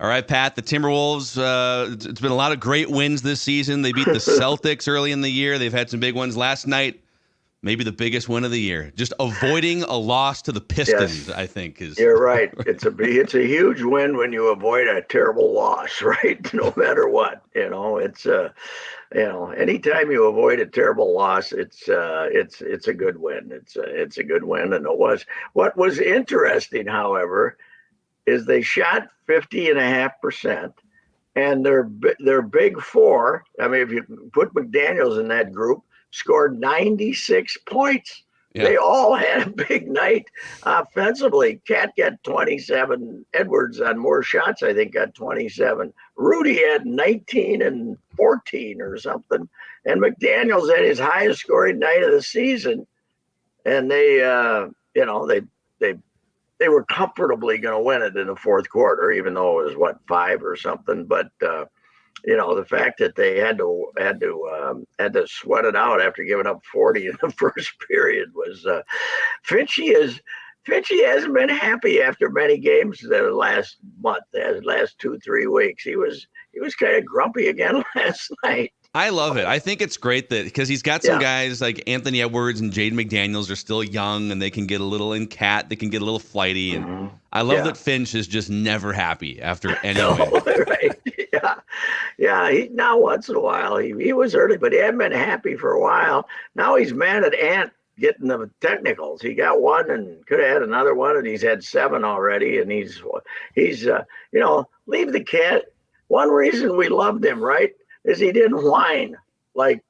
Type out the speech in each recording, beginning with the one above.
All right, Pat, the Timberwolves, it's been a lot of great wins this season. They beat the Celtics early in the year. They've had some big ones last night. Maybe the biggest win of the year. Just avoiding a loss to the Pistons, Yes, I think, is. you're right. It's a huge win when you avoid a terrible loss, right? No matter what, anytime you avoid a terrible loss, it's a good win. It's a good win, and it was. What was interesting, however, is they shot 50.5%, and their big four. I mean, if you put McDaniels in that group, scored 96 points. Yeah. They all had a big night offensively. Cat got 27. Edwards on more shots, I think, got 27. Rudy had 19 and 14 or something. And McDaniels had his highest scoring night of the season. And they were comfortably going to win it in the fourth quarter, even though it was 5 or something. But the fact that they had to sweat it out after giving up 40 in the first period was Finchie hasn't been happy after many games the last month, the last 2-3 weeks. He was kind of grumpy again last night. I love it. I think it's great that because he's got some guys like Anthony Edwards and Jaden McDaniels are still young and they can get a little in cat. They can get a little flighty. And I love that Finch is just never happy after any win. Right. Yeah. He now once in a while he was early, but he hadn't been happy for a while. Now he's mad at Ant getting the technicals. He got one and could have had another one, and he's had 7 already. And he's leave the cat. One reason we loved him, right, is he didn't whine like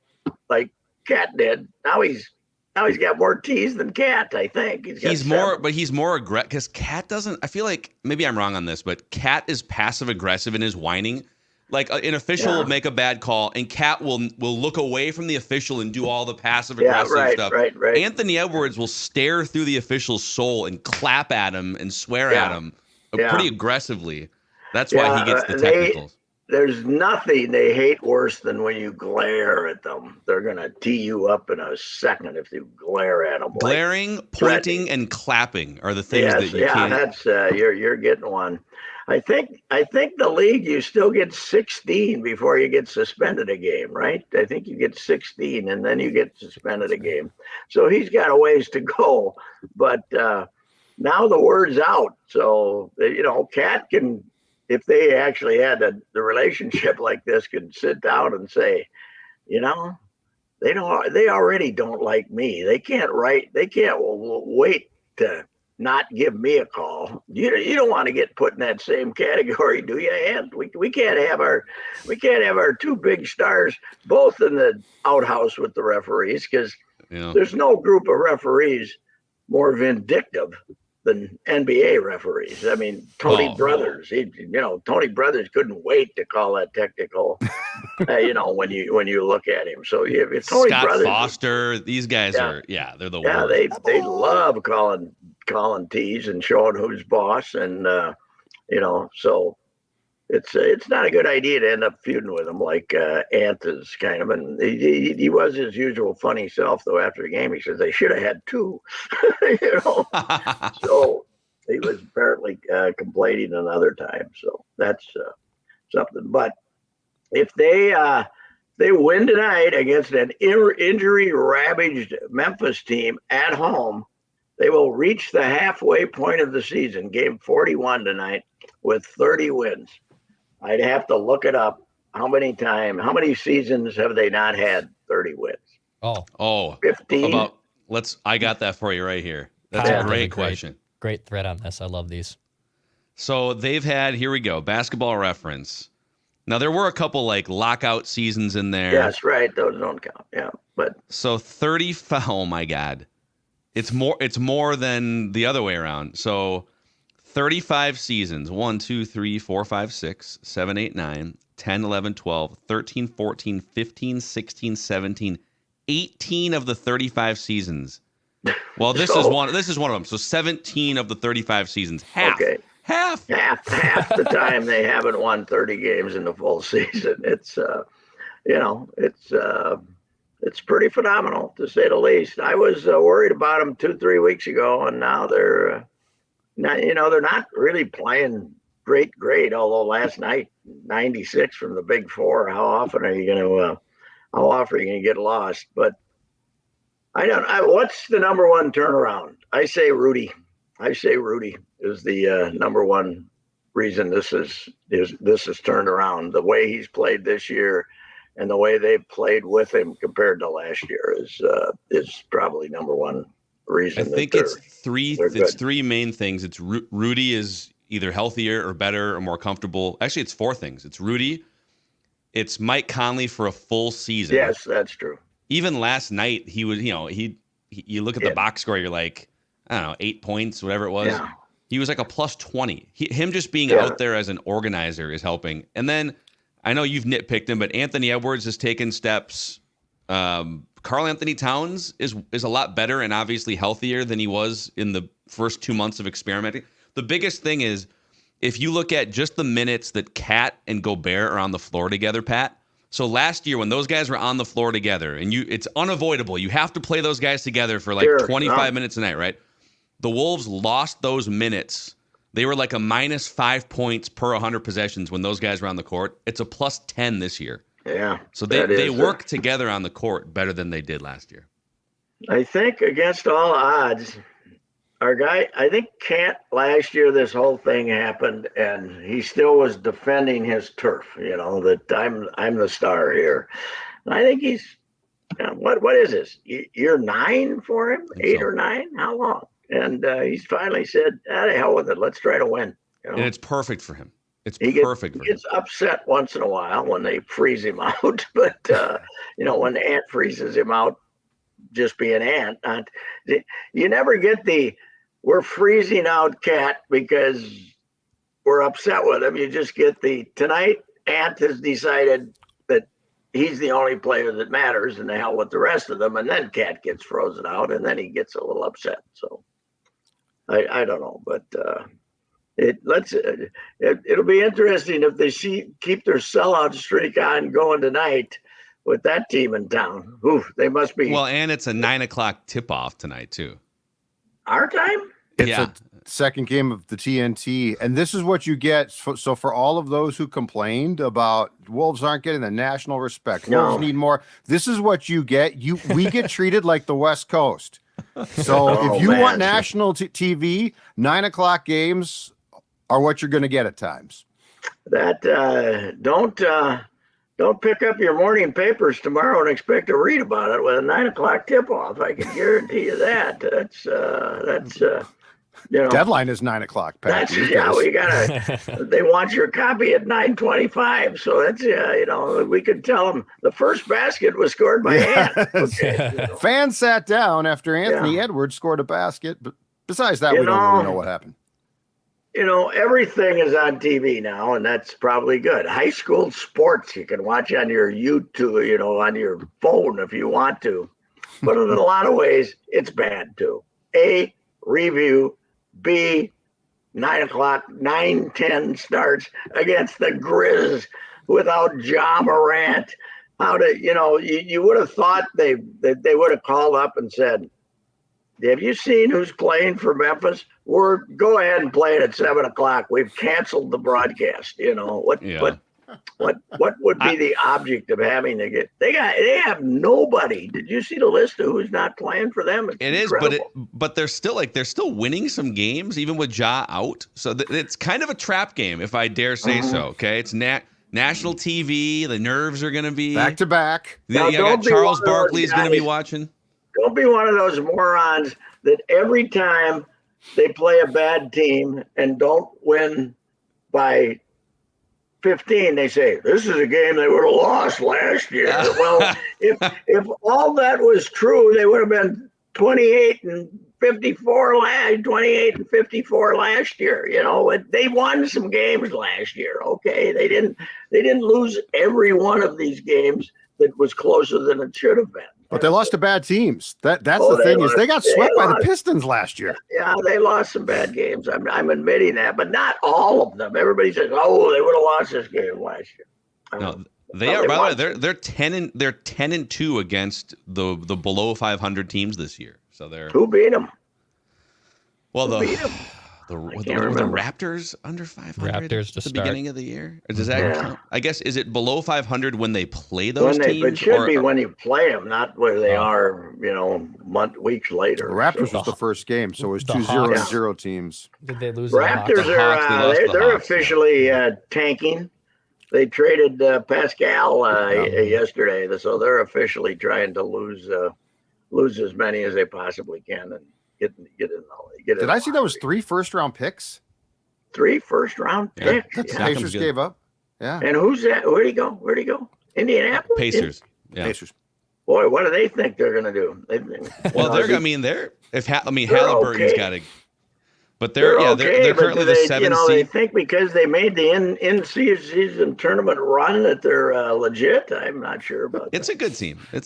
Cat did. Now he's got more tease than Cat, I think. He's more aggressive because Cat doesn't. I feel like maybe I'm wrong on this, but Cat is passive aggressive in his whining. Like an official will make a bad call, and Cat will look away from the official and do all the passive aggressive stuff. Right. Anthony Edwards will stare through the official's soul and clap at him and swear at him pretty aggressively. That's why he gets the technicals. There's nothing they hate worse than when you glare at them. They're going to tee you up in a second if you glare at them. Glaring, pointing, and clapping are the things that you can't. That's you're getting one. I think the league, you still get 16 before you get suspended a game, right? I think you get 16 and then you get suspended a game. So he's got a ways to go, but now the word's out. So Cat can. If they actually had the relationship like this, could sit down and say, they already don't like me. They can't wait to not give me a call. You don't want to get put in that same category, do you? And we can't have our 2 big stars both in the outhouse with the referees, because there's no group of referees more vindictive than NBA referees. I mean, Tony Brothers. Tony Brothers couldn't wait to call that technical. When you look at him. So if Tony Scott Brothers, Foster, these guys are they're the worst. They love calling tees and showing who's boss, and so it's not a good idea to end up feuding with him like Ant is kind of. And he was his usual funny self, though. After the game, he says they should have had 2. So he was apparently complaining another time. So that's something. But if they win tonight against an injury-ravaged Memphis team at home, they will reach the halfway point of the season, game 41 tonight, with 30 wins. I'd have to look it up. How many seasons have they not had 30 wins? Oh, 15. I got that for you right here. That's a great question. Great thread on this. I love these. So they've had, here we go, Basketball Reference. Now there were a couple like lockout seasons in there. Yes, right. Those don't count. Yeah, but so 30. Oh my God, it's more than the other way around. So 35 seasons, 1, 2, 3, 4, 5, 6, 7, 8, 9, 10, 11, 12, 13, 14, 15, 16, 17, 18 of the 35 seasons. Well, this is one of them. So 17 of the 35 seasons. Half the time they haven't won 30 games in the full season. It's it's pretty phenomenal, to say the least. I was worried about them 2-3 weeks ago, and now they're not really playing great. Although last night, 96 from the Big Four. How often are you going to get lost? But I don't. What's the number one turnaround? I say Rudy. Is the number one reason this is turned around. The way he's played this year, and the way they've played with him compared to last year is probably number one reason. I think it's three main things. It's Rudy is either healthier or better or more comfortable. Actually, it's four things. It's Rudy. It's Mike Conley for a full season. Yes, that's true. Even last night, he was, you look at the box score, you're like, I don't know, 8 points, whatever it was. Yeah. He was like a plus 20. Him just being out there as an organizer is helping. And then I know you've nitpicked him, but Anthony Edwards has taken steps. Karl Anthony Towns is a lot better and obviously healthier than he was in the first 2 months of experimenting. The biggest thing is if you look at just the minutes that Cat and Gobert are on the floor together, Pat. So last year when those guys were on the floor together, and it's unavoidable. You have to play those guys together for like 25 minutes a night, right? The Wolves lost those minutes. They were like a minus 5 points per 100 possessions when those guys were on the court. It's a plus 10 this year. Yeah. So they work together on the court better than they did last year. I think against all odds, our guy, I think Cat last year, this whole thing happened and he still was defending his turf, that I'm the star here. And I think he's, what is this? Year 9 for him? 8 or 9? How long? And he's finally said, the hell with it. Let's try to win. And it's perfect for him. He gets upset once in a while when they freeze him out. But, when Ant freezes him out, just being Ant, you never get we're freezing out Cat because we're upset with him. You just get tonight Ant has decided that he's the only player that matters and the hell with the rest of them. And then Cat gets frozen out and then he gets a little upset. So I don't know, but it'll be interesting if they keep their sellout streak on going tonight with that team in town. Oof, they must be. Well, and it's a 9:00 tip-off tonight too. Our time? It's a second game of the TNT, and this is what you get. So for all of those who complained about Wolves aren't getting the national respect, Wolves need more. This is what you get. We get treated like the West Coast. So if you want national TV, 9:00 games are what you're going to get at times. That don't pick up your morning papers tomorrow and expect to read about it with a 9:00 tip-off. I can guarantee you that. That's deadline is 9:00. Pat. We gotta. They want your copy at 9:25. So that's we could tell them the first basket was scored by Ant. Okay, Fans sat down after Anthony Edwards scored a basket, but besides that, we don't really know what happened. Everything is on TV now, and that's probably good. High school sports you can watch on your YouTube, on your phone if you want to. But in a lot of ways, it's bad too. A, review. B, 9:00, 9:10 starts against the Grizz without Ja Morant. You would have thought they would have called up and said, have you seen who's playing for Memphis? Go ahead and play it at 7:00. We've canceled the broadcast. What would be the object of having to get? They have nobody. Did you see the list of who's not playing for them? It is, but they're still winning some games even with Ja out. So it's kind of a trap game, if I dare say so. Okay, it's national TV. The nerves are going to be back to back. Charles Barkley's going to be watching. Don't be one of those morons that every time they play a bad team and don't win by 15, they say, this is a game they would have lost last year. Well, if all that was true, they would have been 28 and 54 last year. They won some games last year. Okay. They didn't lose every one of these games that was closer than it should have been. But they lost to bad teams. That's the thing is they got swept by the Pistons last year. Yeah, they lost some bad games. I'm admitting that, but not all of them. Everybody says, "Oh, they would have lost this game last year." No, they are. By the way, they're 10-2 against the below 500 teams this year. So they're who beat them? Well, were the remember. Raptors under 500 Raptors to at the start. beginning of the year? Or does that Yeah. count? I guess, is it below 500 when they play those teams? It should be when you play them, not where they are, weeks later. The Raptors So. was the first game, so it was The 2-0-0 teams. Did they lose? To the Raptors Hawks? Hawks, they lost to the they're Hawks, officially tanking. They traded Pascal yesterday, so they're officially trying to lose as many as they possibly can and get in. Did I see that was 3 first-round picks? 3 first-round picks. That the Yeah. Pacers gave up. Yeah. And who's that? Where'd he go? Indianapolis. Pacers. Yeah. Pacers. Boy, what do they think they're going to do? Well, Halliburton's got to. But they're currently the 7th They seed. think because they made the in-season tournament run that they're legit. I'm not sure about. It's a good team. They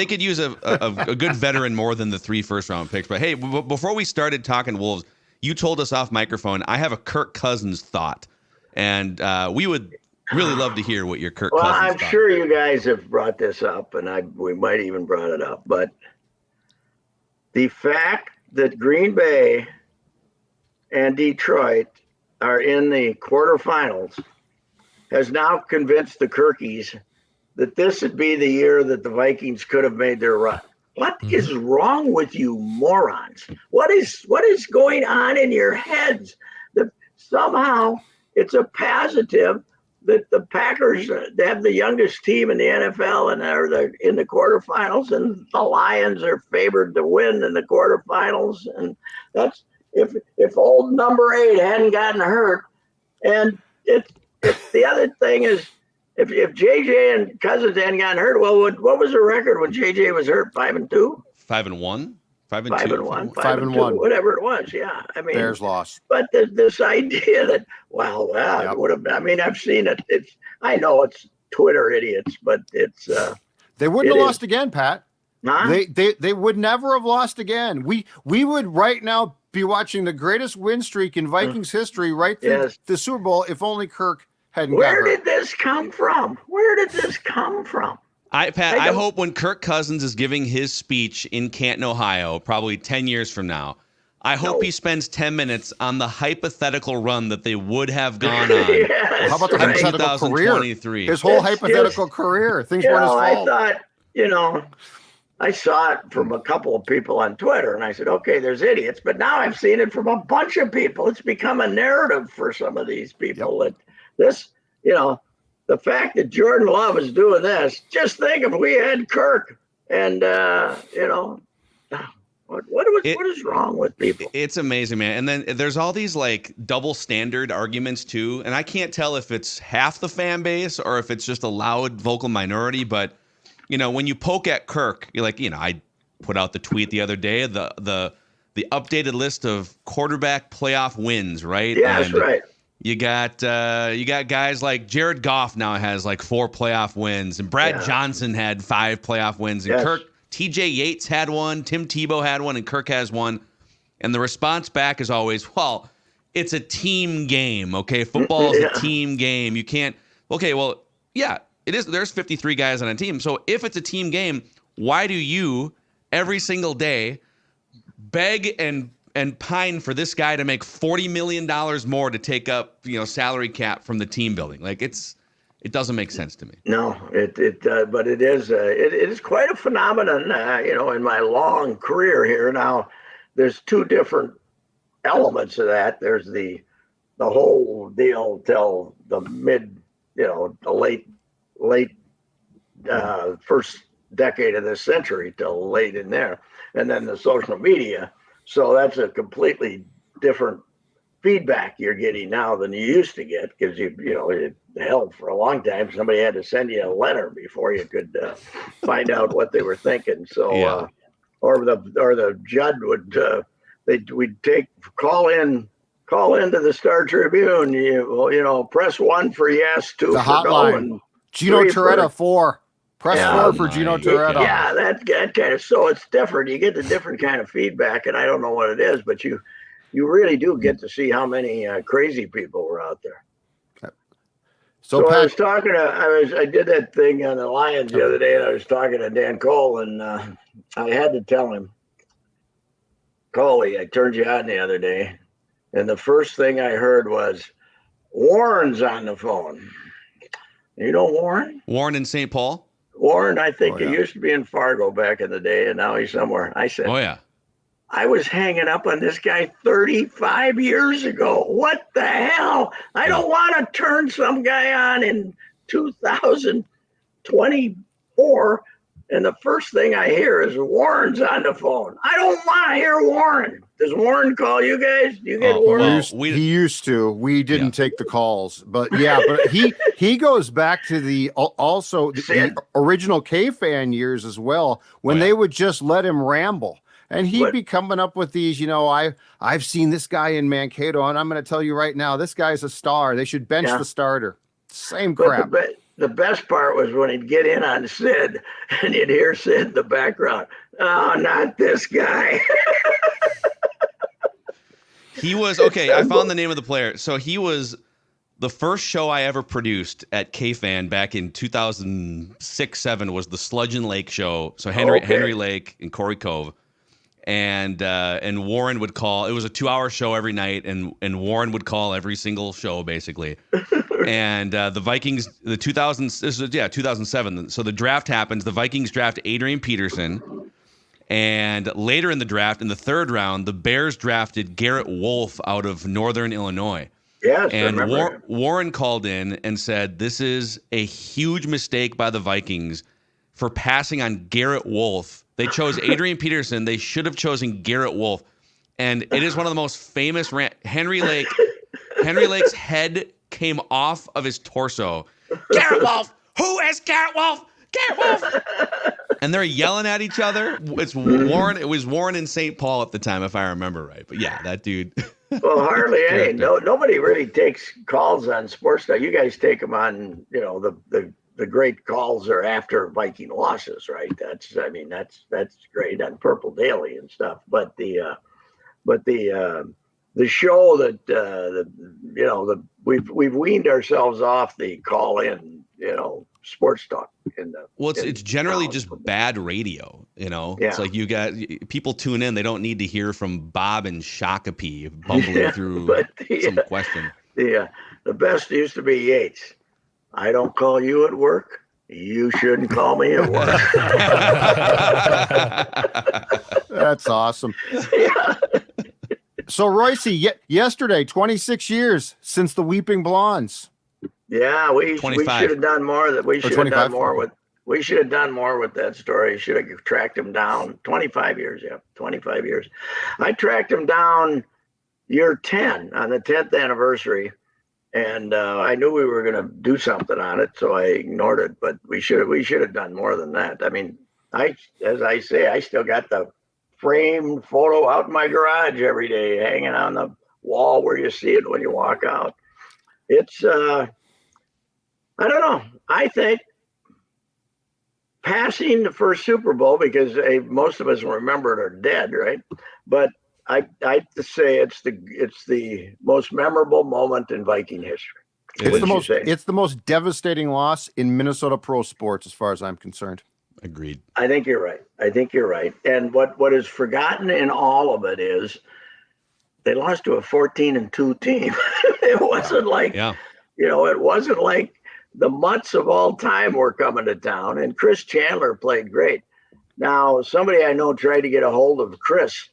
could use a good veteran more than the 3 first-round picks. But hey, before we started talking Wolves, you told us off microphone. I have a Kirk Cousins thought, and we would really love to hear what your Kirk Cousins I'm thought. sure you guys have brought this up, and we might even brought it up, but the fact that Green Bay and Detroit are in the quarterfinals has now convinced the Kirkies that this would be the year that the Vikings could have made their run. What is wrong with you morons? What is going on in your heads? That somehow it's a positive that the Packers have the youngest team in the NFL and are in the quarterfinals, and the Lions are favored to win in the quarterfinals. And that's if old number 8 hadn't gotten hurt. And it's the other thing is if JJ and Cousins hadn't gotten hurt, well, what was the record when JJ was hurt? 5-2, 5-1, 5-2, 5-1, 5-1, whatever it was. Yeah, I mean, Bears lost. But this idea that it would have. I mean, I've seen it. I know it's Twitter idiots, but it's. They wouldn't have lost again, Pat. Huh? They would never have lost again. We would right now be watching the greatest win streak in Vikings history right through the Super Bowl if only Kirk hadn't got hurt. Where did this come from? I hope when Kirk Cousins is giving his speech in Canton, Ohio, probably 10 years from now, I hope he spends 10 minutes on the hypothetical run that they would have gone on. Yes, How about the hypothetical career? His whole hypothetical career. Things weren't his fault. I thought, I saw it from a couple of people on Twitter, and I said, okay, there's idiots. But now I've seen it from a bunch of people. It's become a narrative for some of these people that this, the fact that Jordan Love is doing this, just think if we had Kirk and, what is wrong with people? It's amazing, man. And then there's all these like double standard arguments too. And I can't tell if it's half the fan base or if it's just a loud vocal minority. But, when you poke at Kirk, you're like, I put out the tweet the other day, the updated list of quarterback playoff wins, right? Yeah, that's right. You got guys like Jared Goff now has like 4 playoff wins, and Brad Johnson had 5 playoff wins, and Kirk, TJ Yates had 1, Tim Tebow had 1, and Kirk has 1. And the response back is always, well, it's a team game, okay? Football is a team game. You can't. Okay, well, yeah, it is. There's 53 guys on a team. So if it's a team game, why do you every single day beg and pine for this guy to make $40 million more to take up, salary cap from the team building? Like it doesn't make sense to me. No, but it is quite a phenomenon. In my long career here now, there's 2 different elements of that. There's the whole deal till the the late first decade of this century till late in there, and then the social media. So that's a completely different feedback you're getting now than you used to get, because hell, for a long time somebody had to send you a letter before you could find out what they were thinking. So or the Judd would we'd call into the Star Tribune. Press 1 for yes, 2 the for hotline. no, and Gino Toretta 4. Press 4 for Gino Toretta. Yeah, that kind of. So it's different. You get the different kind of feedback, and I don't know what it is, but you really do get to see how many crazy people were out there. So Pat, I did that thing on the Lions the other day, and I was talking to Dan Cole, and I had to tell him, Coley, I turned you on the other day, and the first thing I heard was Warren's on the phone. You know Warren? Warren in St. Paul. Warren, I think Oh, yeah. he used to be in Fargo back in the day, and now he's somewhere. I said, Oh yeah. I was hanging up on this guy 35 years ago. What the hell? I don't want to turn some guy on in 2024, and the first thing I hear is Warren's on the phone. I don't want to hear Warren. Does Warren call you guys? Do you get Oh, Warren? well, He used to. We didn't take the calls, but yeah, but he goes back to the original K-Fan years as well, when they would just let him ramble. And he'd be coming up with these, I've seen this guy in Mankato, and I'm going to tell you right now, this guy's a star. They should bench the starter. Same crap. But the best part was when he'd get in on Sid, and you'd hear Sid in the background. Oh, not this guy. He was okay. I found the name of the player. So he was the first show I ever produced at K-Fan back in 2006-07 was the Sludge and Lake show. So Henry Lake and Corey Cove, and Warren would call. It was a 2-hour show every night, and Warren would call every single show basically. And the Vikings, 2007. So the draft happens. The Vikings draft Adrian Peterson. And later in the draft, in the third round, the Bears drafted Garrett Wolfe out of Northern Illinois. Yes, and Warren called in and said, this is a huge mistake by the Vikings for passing on Garrett Wolfe. They chose Adrian Peterson. They should have chosen Garrett Wolfe. And it is one of the most famous Henry Lake's head came off of his torso. Garrett Wolfe! Who is Garrett Wolfe? Garrett Wolfe! And they're yelling at each other. It's Warren. It was Warren in St. Paul at the time, if I remember right. But yeah, that dude. Well, hardly any. Nobody really takes calls on sports stuff. You guys take them on, the great calls are after Viking losses, right? That's great on Purple Daily and stuff. But the show that we've weaned ourselves off the call in, sports talk. It's generally just bad radio, Yeah. It's like people tune in. They don't need to hear from Bob and Shakopee bumbling through some question. The best used to be Yates. I don't call you at work. You shouldn't call me at work. That's awesome. Yeah. So Reusse, yesterday, 26 years since the Weeping Blondes. Yeah, we should have done more. We should have done more with. We should have done more with that story. Should have tracked him down. 25 years, 25 years. I tracked him down year 10 on the 10th anniversary, and I knew we were going to do something on it, so I ignored it. But we should have done more than that. I mean, as I say, I still got the framed photo out in my garage every day, hanging on the wall where you see it when you walk out. It's I don't know. I think passing the first Super Bowl, because most of us remember it are dead, right? But I have to say it's the most memorable moment in Viking history. It's the most devastating loss in Minnesota pro sports, as far as I'm concerned. Agreed. I think you're right. And what is forgotten in all of it is they lost to a 14-2 team. It wasn't like it wasn't like the Mutts of all time were coming to town, and Chris Chandler played great. Now, somebody I know tried to get a hold of Chris,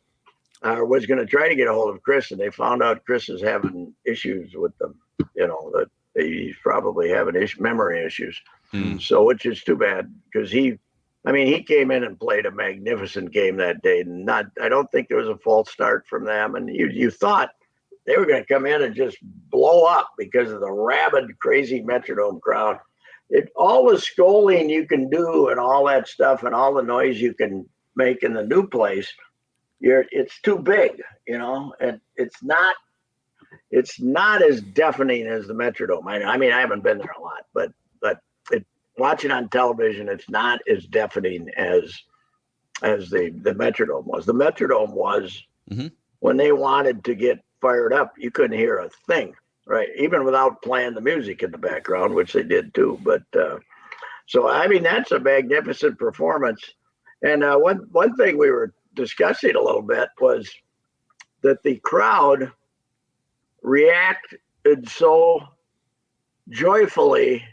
was going to try to get a hold of Chris, and they found out Chris is having issues with them. That he's probably having memory issues. So, which is too bad, because he came in and played a magnificent game that day. I don't think there was a false start from them, and you thought they were going to come in and just blow up because of the rabid, crazy Metrodome crowd. All the scolding you can do and all that stuff and all the noise you can make in the new place, it's too big, and it's not as deafening as the Metrodome. I mean, I haven't been there a lot, but watching on television, it's not as deafening as the Metrodome was. The Metrodome was when they wanted to get fired up, you couldn't hear a thing, right? Even without playing the music in the background, which they did too. But so I mean, that's a magnificent performance. And one thing we were discussing a little bit was that the crowd reacted so joyfully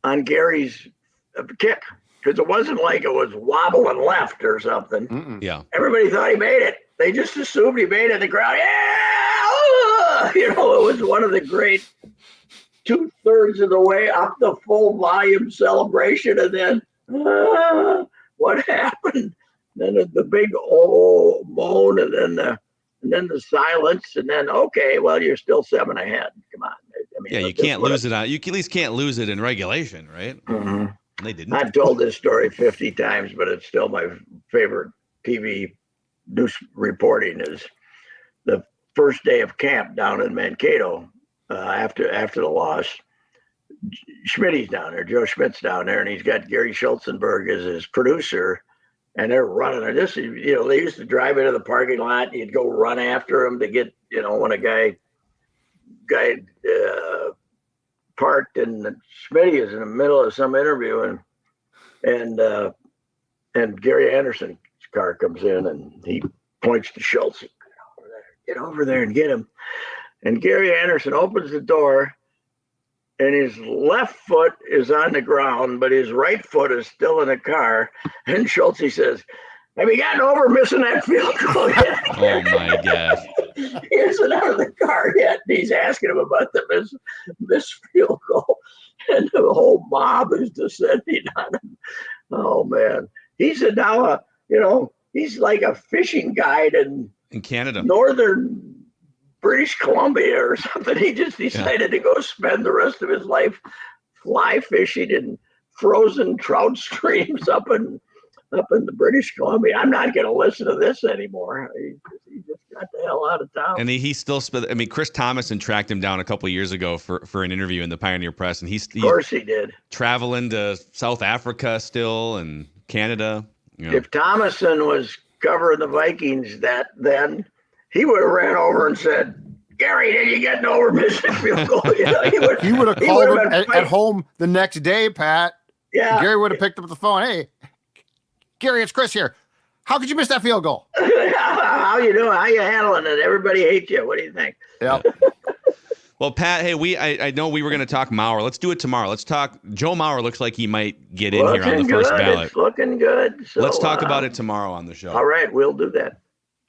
on Gary's kick, because it wasn't like it was wobbling left or something. Mm-mm. Yeah. Everybody thought he made it. They just assumed he made it. The crowd, yeah! You know, it was one of the great 2/3 of the way up the full volume celebration, and then what happened? Then the big moan, and then the silence, and then okay, well, you're still 7 ahead. Come on. I mean, Yeah, you can't lose it on. You at least can't lose it in regulation, right? Mm-hmm. They didn't. I've told this story 50 times, but it's still my favorite TV news reporting. Is the first day of camp down in Mankato after the loss. Schmidt's down there, Joe Schmidt's down there, and he's got Gary Schultzenberg as his producer, and they're running. This, they used to drive into the parking lot, and you'd go run after him to get, when a guy parked, and Schmidt is in the middle of some interview, and Gary Anderson's car comes in, and he points to Schultz, get over there and get him. And Gary Anderson opens the door, and his left foot is on the ground, but his right foot is still in the car. And Schultz says, "Have you gotten over missing that field goal yet?" Oh my God. He isn't out of the car yet. And he's asking him about the missed field goal. And the whole mob is descending on him. Oh, man. He's now he's like a fishing guide in Canada, northern British Columbia or something. He just decided to go spend the rest of his life fly fishing in frozen trout streams up in the British Columbia. I'm not going to listen to this anymore. He just got the hell out of town. And he still Chris Thomason tracked him down a couple of years ago for an interview in the Pioneer Press, and he's of course he did. Traveling to South Africa still and Canada. If Thomason was covering the Vikings then, he would have ran over and said, "Gary, did you get over missing field goal?" He would have called him at home the next day, Pat. Yeah. Gary would have picked up the phone. "Hey, Gary, it's Chris here. How could you miss that field goal?" How you doing? How you handling it? Everybody hates you. What do you think? Yeah. Well, Pat, hey, I know we were going to talk Maurer. Let's do it tomorrow. Let's talk. Joe Maurer looks like he might get in here on the first ballot. It's looking good. So, let's talk about it tomorrow on the show. All right, we'll do that.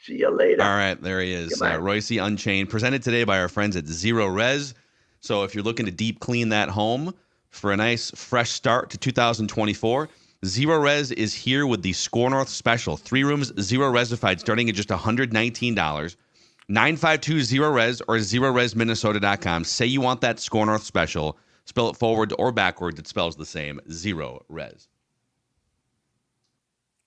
See you later. All right, there he is. Reusse Unchained, presented today by our friends at Zero Res. So if you're looking to deep clean that home for a nice fresh start to 2024, Zero Res is here with the Score North special. 3 rooms, Zero Resified, starting at just $119. 952-ZERO-RES or ZeroResMinnesota.com. Say you want that Score North special. Spell it forward or backwards. It spells the same. Zero Res.